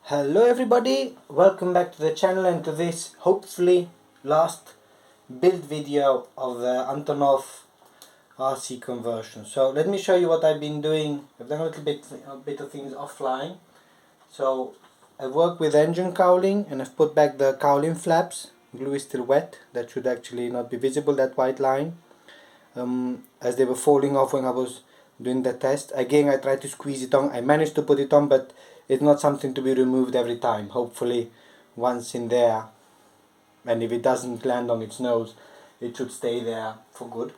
Hello everybody, welcome back to the channel and to this hopefully last build video of the Antonov RC conversion. So let me show you what I've been doing. I've done a bit of things offline. So I've worked with engine cowling and I've put back the cowling flaps. Glue is still wet, that should actually not be visible, that white line, as they were falling off when I was doing the test. Again, I tried to squeeze it on. I managed to put it on, but it's not something to be removed every time. Hopefully once in there, and if it doesn't land on its nose, it should stay there for good.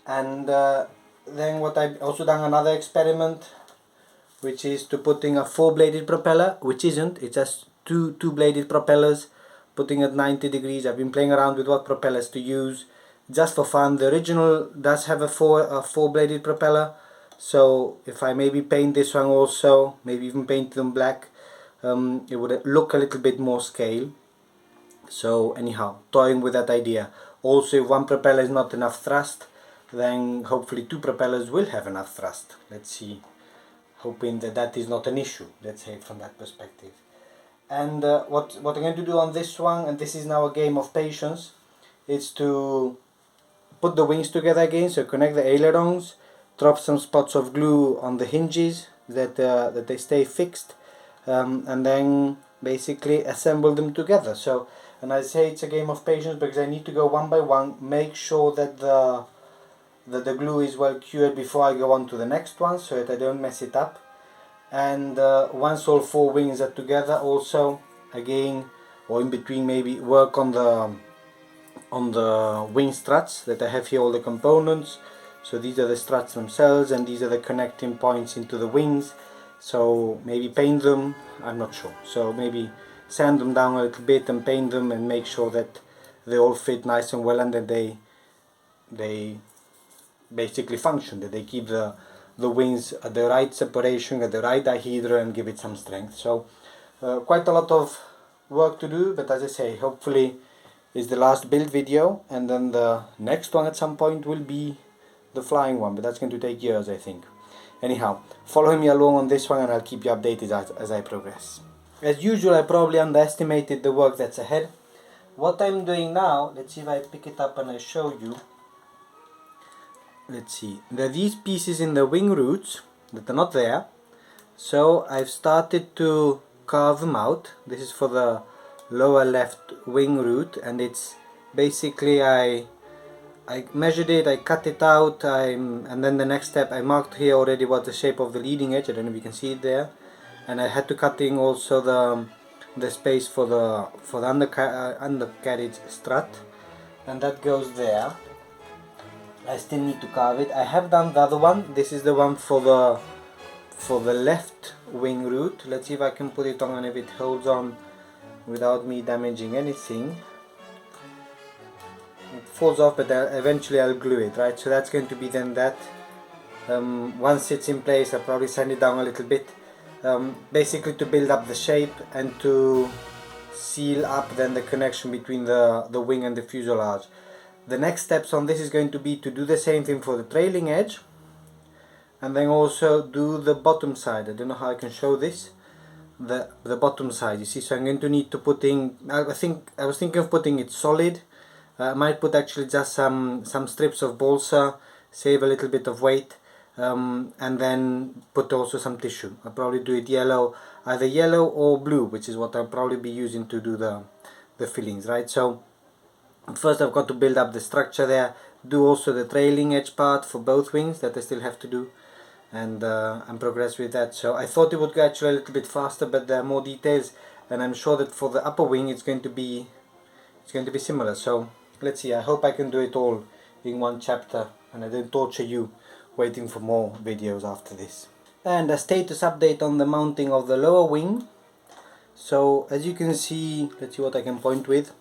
And then what I've also done another experiment, which is to putting a 4-bladed propeller, which isn't, it's just two bladed propellers, putting at 90 degrees. I've been playing around with what propellers to use just for fun. The original does have a four-bladed propeller, so if I maybe paint this one also, maybe even paint them black, it would look a little bit more scale. So anyhow, toying with that idea. Also, if one propeller is not enough thrust, then hopefully two propellers will have enough thrust. Let's see, hoping that that is not an issue, let's say, from that perspective. And what I'm going to do on this one, and this is now a game of patience, is to put the wings together again. So connect the ailerons, drop some spots of glue on the hinges that they stay fixed, and then basically assemble them together. So, and I say it's a game of patience because I need to go one by one, make sure that the glue is well cured before I go on to the next one, so that I don't mess it up. And once all four wings are together, also again, or in between, maybe work on the wing struts that I have here, all the components. So these are the struts themselves, and these are the connecting points into the wings. So maybe paint them, I'm not sure. So maybe sand them down a little bit and paint them and make sure that they all fit nice and well, and that they basically function, that they keep the wings at the right separation, at the right dihedral, and give it some strength. So quite a lot of work to do, but as I say, hopefully is the last build video, and then the next one at some point will be the flying one, but that's going to take years, I think. Anyhow, follow me along on this one and I'll keep you updated as I progress. As usual, I probably underestimated the work that's ahead. What I'm doing now, let's see if I pick it up and I show you. Let's see, there are these pieces in the wing roots that are not there, so I've started to carve them out. This is for the lower left wing root, and it's basically I measured it, I cut it out, and then the next step, I marked here already what the shape of the leading edge. I don't know if you can see it there, and I had to cut in also the space for the undercarriage strut, and that goes there. I still need to carve it. I have done the other one. This is the one for the left wing root. Let's see if I can put it on and if it holds on without me damaging anything. It falls off, but eventually I'll glue it, right? So that's going to be then that. Once it's in place, I'll probably sand it down a little bit, basically to build up the shape and to seal up then the connection between the wing and the fuselage. The next steps on this is going to be to do the same thing for the trailing edge, and then also do the bottom side. I don't know how I can show this. The bottom side, you see, so I'm going to need to put in, I was thinking of putting it solid. I might put actually just some strips of balsa, save a little bit of weight, and then put also some tissue. I'll probably do it yellow, either yellow or blue, which is what I'll probably be using to do the fillings, right? So first I've got to build up the structure there, do also the trailing edge part for both wings that I still have to do, and progress with that. So I thought it would go actually a little bit faster, but there are more details, and I'm sure that for the upper wing it's going to be similar. So let's see, I hope I can do it all in one chapter and I don't torture you waiting for more videos after this. And a status update on the mounting of the lower wing. So as you can see, let's see what I can point with.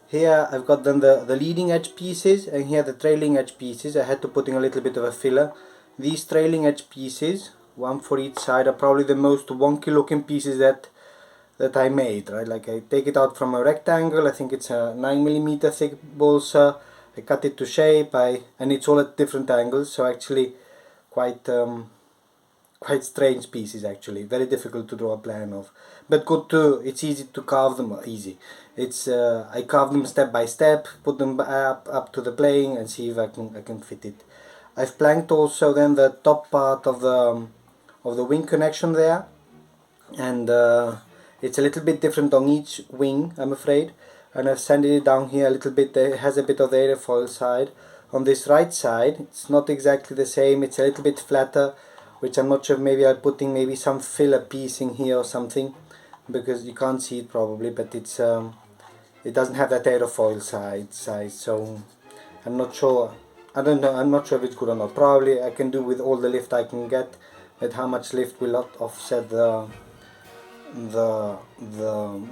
Here I've got then the leading edge pieces, and here the trailing edge pieces. I had to put in a little bit of a filler. These trailing edge pieces, one for each side, are probably the most wonky looking pieces that I made, right? Like I take it out from a rectangle, I think it's a 9mm thick balsa, I cut it to shape, and it's all at different angles, so actually quite quite strange pieces actually, very difficult to draw a plan of, but good to, it's easy to carve them, easy. It's I carve them step by step, put them up to the plane and see if I can fit it. I've planked also then the top part of the wing connection there, and it's a little bit different on each wing, I'm afraid, and I've sanded it down here a little bit. It has a bit of the airfoil side. On this right side it's not exactly the same, it's a little bit flatter, which I'm not sure, maybe I'm putting maybe some filler piece in here or something, because you can't see it probably, but it's it doesn't have that airfoil size, so I'm not sure. I don't know, I'm not sure if it's good or not. Probably I can do with all the lift I can get, but how much lift will not offset the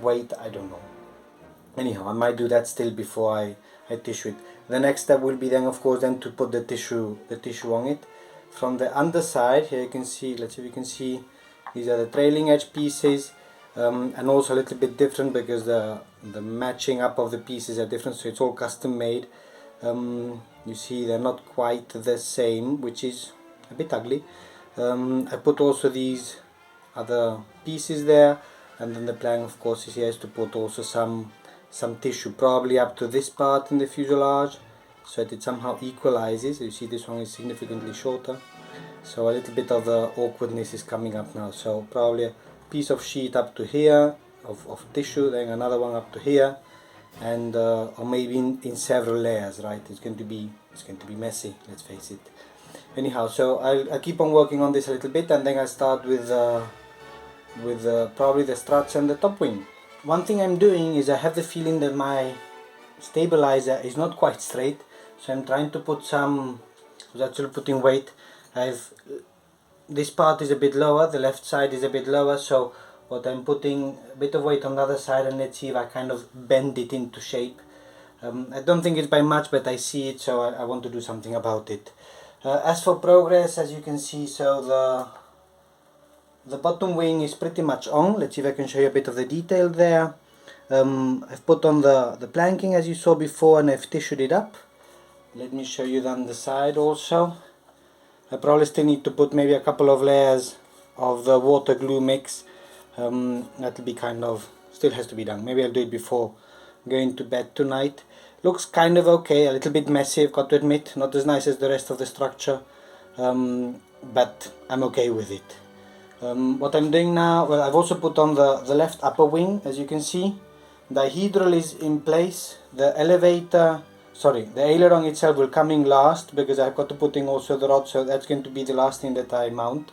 weight, I don't know. Anyhow, I might do that still before I tissue it. The next step will be then, of course, then to put the tissue on it. From the underside here you can see, let's see if you can see, these are the trailing edge pieces, and also a little bit different because the matching up of the pieces are different, so it's all custom made. You see they're not quite the same, which is a bit ugly. I put also these other pieces there, and then the plan of course is here is to put also some tissue, probably up to this part in the fuselage, so that it somehow equalizes. You see this one is significantly shorter, so a little bit of the awkwardness is coming up now. So probably a piece of sheet up to here of tissue, then another one up to here, and or maybe in several layers, right? It's going to be messy, let's face it. Anyhow, so I'll keep on working on this a little bit, and then I'll start with probably the struts and the top wing. One thing I'm doing is I have the feeling that my stabilizer is not quite straight, so I'm trying to put some, I was actually putting weight. This part is a bit lower, the left side is a bit lower, so what I'm putting a bit of weight on the other side, and let's see if I kind of bend it into shape. I don't think it's by much, but I see it, so I want to do something about it. As for progress, as you can see, so the bottom wing is pretty much on. Let's see if I can show you a bit of the detail there. I've put on the planking as you saw before, and I've tissued it up. Let me show you the underside also. I probably still need to put maybe a couple of layers of the water glue mix. That'll be kind of, still has to be done. Maybe I'll do it before going to bed tonight. Looks kind of okay, a little bit messy, I've got to admit, not as nice as the rest of the structure, but I'm okay with it. What I'm doing now, well, I've also put on the left upper wing, as you can see. The hydral is in place, the aileron itself will come in last, because I've got to put in also the rod, so that's going to be the last thing that I mount.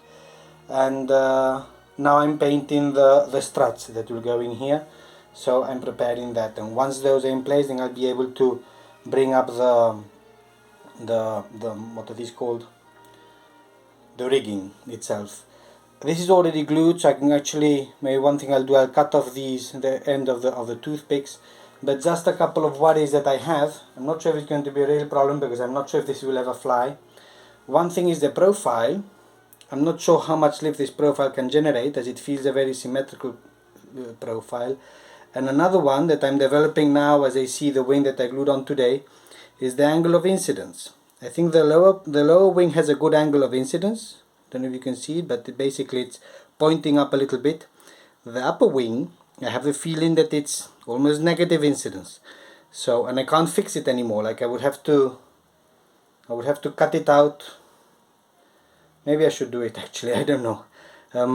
And now I'm painting the struts that will go in here, so I'm preparing that, and once those are in place, then I'll be able to bring up the what are these called, the rigging itself. This is already glued, so I can actually, maybe one thing I'll do, I'll cut off the end of the toothpicks. But just a couple of worries that I have. I'm not sure if it's going to be a real problem, because I'm not sure if this will ever fly. One thing is the profile. I'm not sure how much lift this profile can generate, as it feels a very symmetrical profile. And another one that I'm developing now, as I see the wing that I glued on today, is the angle of incidence. I think the lower wing has a good angle of incidence. Don't know if you can see it, but basically it's pointing up a little bit. The upper wing, I have the feeling that it's almost negative incidence. So, and I can't fix it anymore. Like I would have to cut it out. Maybe I should do it actually, I don't know. I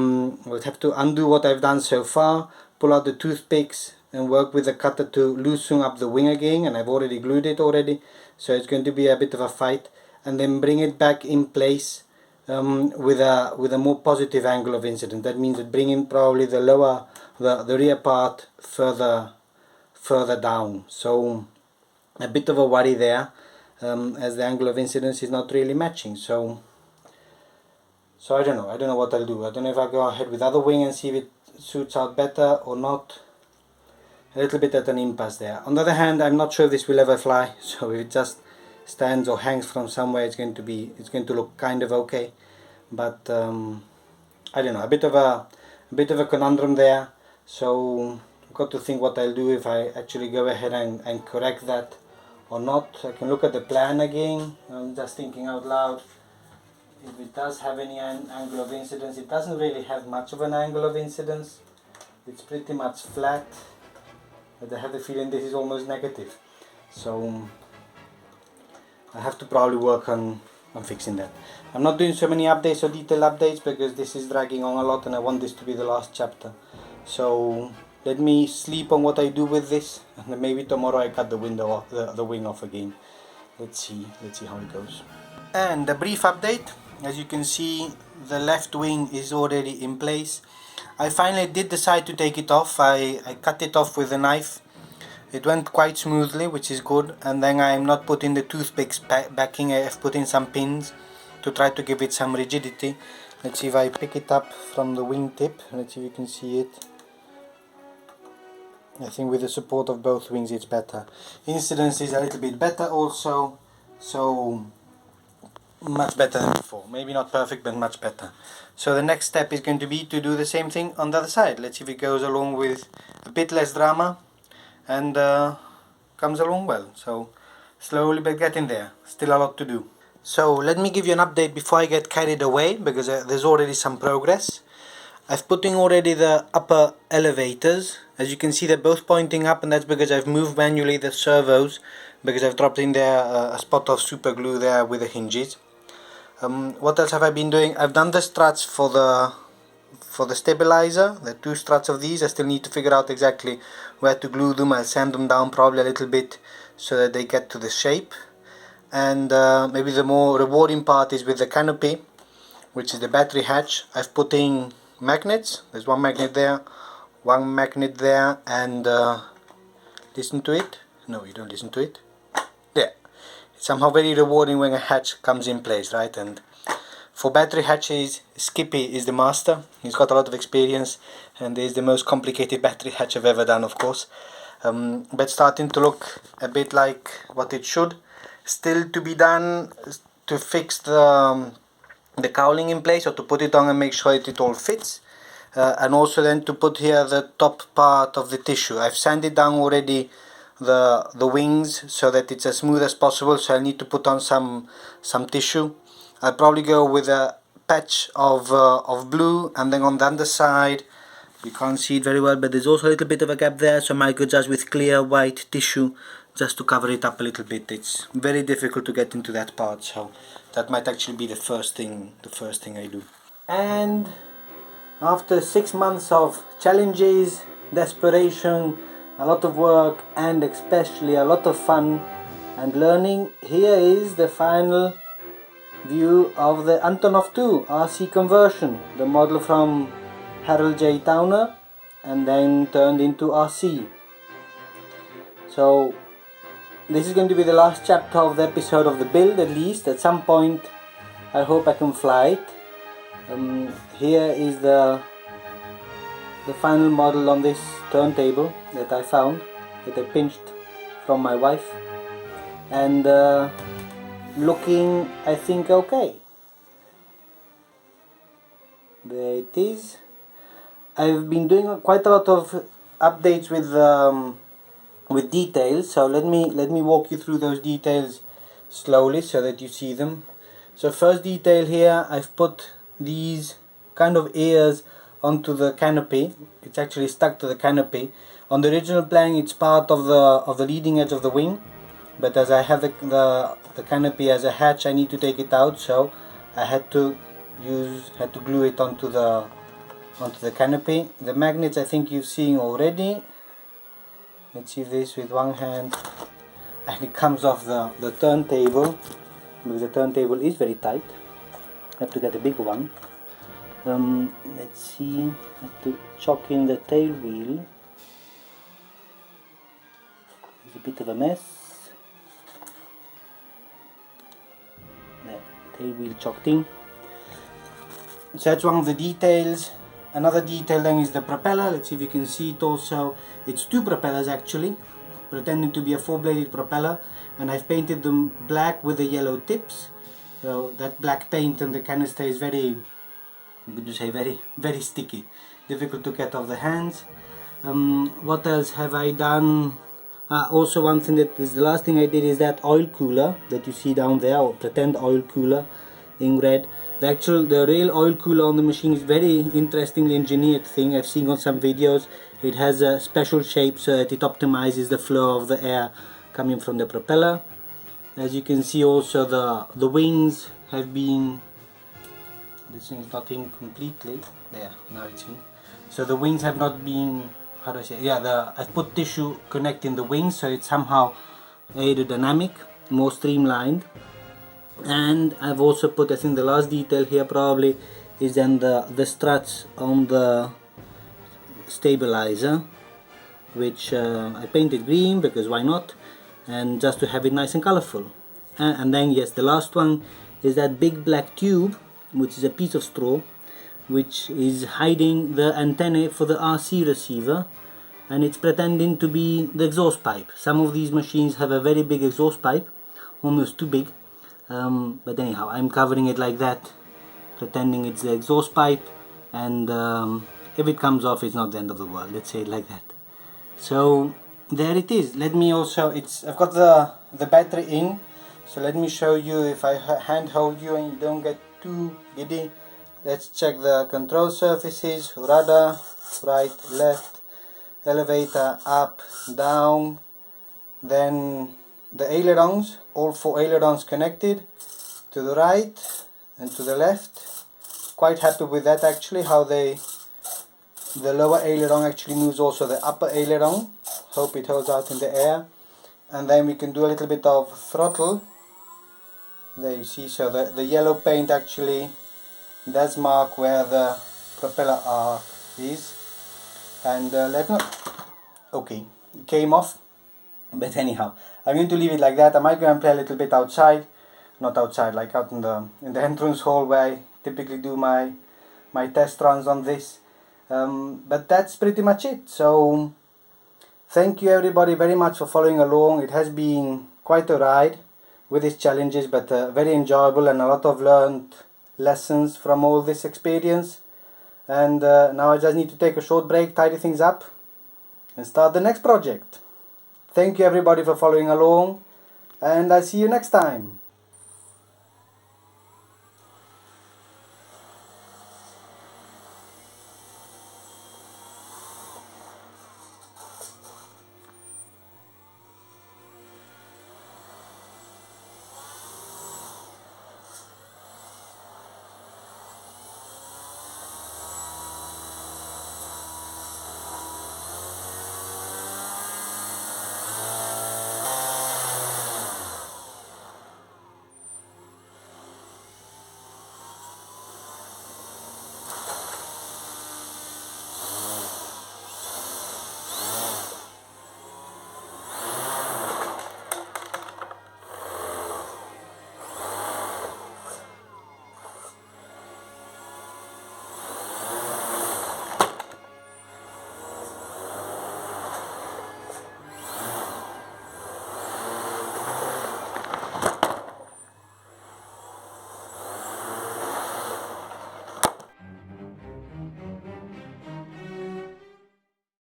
would have to undo what I've done so far, pull out the toothpicks and work with the cutter to loosen up the wing again, and I've already glued it already, so it's going to be a bit of a fight, and then bring it back in place with a more positive angle of incidence. That means that bringing probably the rear part further down. So a bit of a worry there, as the angle of incidence is not really matching. So I don't know what I'll do. I don't know if I'll go ahead with other wing and see if it suits out better or not. A little bit at an impasse there. On the other hand, I'm not sure if this will ever fly, so if it just stands or hangs from somewhere, it's going to look kind of okay. But I don't know, a bit of a conundrum there. So I've got to think what I'll do, if I actually go ahead and correct that or not. I can look at the plan again. I'm just thinking out loud. if it does have any angle of incidence. It doesn't really have much of an angle of incidence. It's pretty much flat, but I have the feeling this is almost negative. So I have to probably work on fixing that. I'm not doing so many updates or detail updates because this is dragging on a lot and I want this to be the last chapter. So let me sleep on what I do with this, and then maybe tomorrow I cut the window off, the wing off again. Let's see how it goes. And a brief update. As you can see, the left wing is already in place. I finally did decide to take it off. I cut it off with a knife. It went quite smoothly, which is good, and then I'm not putting the toothpicks backing. I've put in some pins to try to give it some rigidity. Let's see if I pick it up from the wing tip. Let's see if you can see it. I think with the support of both wings it's better. Incidence is a little bit better also, so much better than before. Maybe not perfect, but much better. So the next step is going to be to do the same thing on the other side. Let's see if it goes along with a bit less drama and comes along well. So slowly but getting there. Still a lot to do. So let me give you an update before I get carried away, because there's already some progress. I've put in already the upper elevators. As you can see, they're both pointing up, and that's because I've moved manually the servos, because I've dropped in there a spot of super glue there with the hinges. What else have I been doing? I've done the struts for the stabilizer, the 2 struts of these. I still need to figure out exactly where to glue them. I'll sand them down probably a little bit so that they get to the shape. And maybe the more rewarding part is with the canopy, which is the battery hatch. I've put in magnets. There's one magnet there, one magnet there, and listen to it. No, you don't listen to it. There. It's somehow very rewarding when a hatch comes in place, right? And for battery hatches, Skippy is the master. He's got a lot of experience, and is the most complicated battery hatch I've ever done, of course. But starting to look a bit like what it should. Still to be done to fix the cowling in place, or to put it on and make sure that it all fits, and also then to put here the top part of the tissue. I've sanded down already the wings so that it's as smooth as possible, so I need to put on some tissue. I'll probably go with a patch of blue, and then on the underside, you can't see it very well, but there's also a little bit of a gap there, so I might go just with clear white tissue just to cover it up a little bit. It's very difficult to get into that part, so that might actually be the first thing I do. And after 6 months of challenges, desperation, a lot of work, and especially a lot of fun and learning, here is the final view of the Antonov 2 RC conversion, the model from Harold J. Towner and then turned into RC. So this is going to be the last chapter of the episode of the build. At least at some point I hope I can fly it. Here is the final model on this turntable that I found, that I pinched from my wife, and looking, I think, okay. There it is. I've been doing quite a lot of updates with details, so let me walk you through those details slowly so that you see them. So first detail here, I've put these kind of ears onto the canopy. It's actually stuck to the canopy. On the original plan it's part of the leading edge of the wing, but as I have the canopy as a hatch, I need to take it out, so I had to glue it onto the canopy. The magnets I think you've seen already. Let's see this with one hand, and it comes off the turntable, because the turntable is very tight. I have to get a big one. Let's see, I have to chock in the tail wheel. It's a bit of a mess. There, tail wheel chocked in. So that's one of the details. Another detail then is the propeller. Let's see if you can see it also. It's 2 propellers actually, pretending to be a 4-bladed propeller, and I've painted them black with the yellow tips. So that black paint and the canister is very, I'm going to say, very sticky, difficult to get off the hands. What else have I done? Also one thing that is the last thing I did is that oil cooler that you see down there, or pretend oil cooler. in red. The real oil cooler on the machine is very interestingly engineered thing. I've seen on some videos. It has a special shape so that it optimizes the flow of the air coming from the propeller. As you can see, also the wings have been, this thing is not in completely, there, now it's in. So the wings have not been, how do I say, yeah, I've put tissue connecting the wings, so it's somehow aerodynamic, more streamlined. And I've also put, I think the last detail here probably is then the struts on the stabilizer, which I painted green because why not, and just to have it nice and colorful. And then yes, the last one is that big black tube, which is a piece of straw, which is hiding the antennae for the RC receiver, and it's pretending to be the exhaust pipe. Some of these machines have a very big exhaust pipe, almost too big, but anyhow, I'm covering it like that, pretending it's the exhaust pipe, and if it comes off, it's not the end of the world, let's say it like that. So there it is. Let me also, I've got the battery in, so let me show you. If I hand hold you and you don't get too giddy, let's check the control surfaces: rudder, right, left, elevator, up, down, then the ailerons, all 4 ailerons connected to the right and to the left. Quite happy with that actually, how the lower aileron actually moves also the upper aileron. Hope it holds out in the air. And then we can do a little bit of throttle. There you see, so the yellow paint actually does mark where the propeller arc is. And okay, it came off, but anyhow, I'm going to leave it like that. I might go and play a little bit outside, not outside, like out in the entrance hall where I typically do my test runs on this. But that's pretty much it. So thank you everybody very much for following along. It has been quite a ride with its challenges, but very enjoyable, and a lot of learned lessons from all this experience. And now I just need to take a short break, tidy things up, and start the next project. Thank you everybody for following along, and I'll see you next time.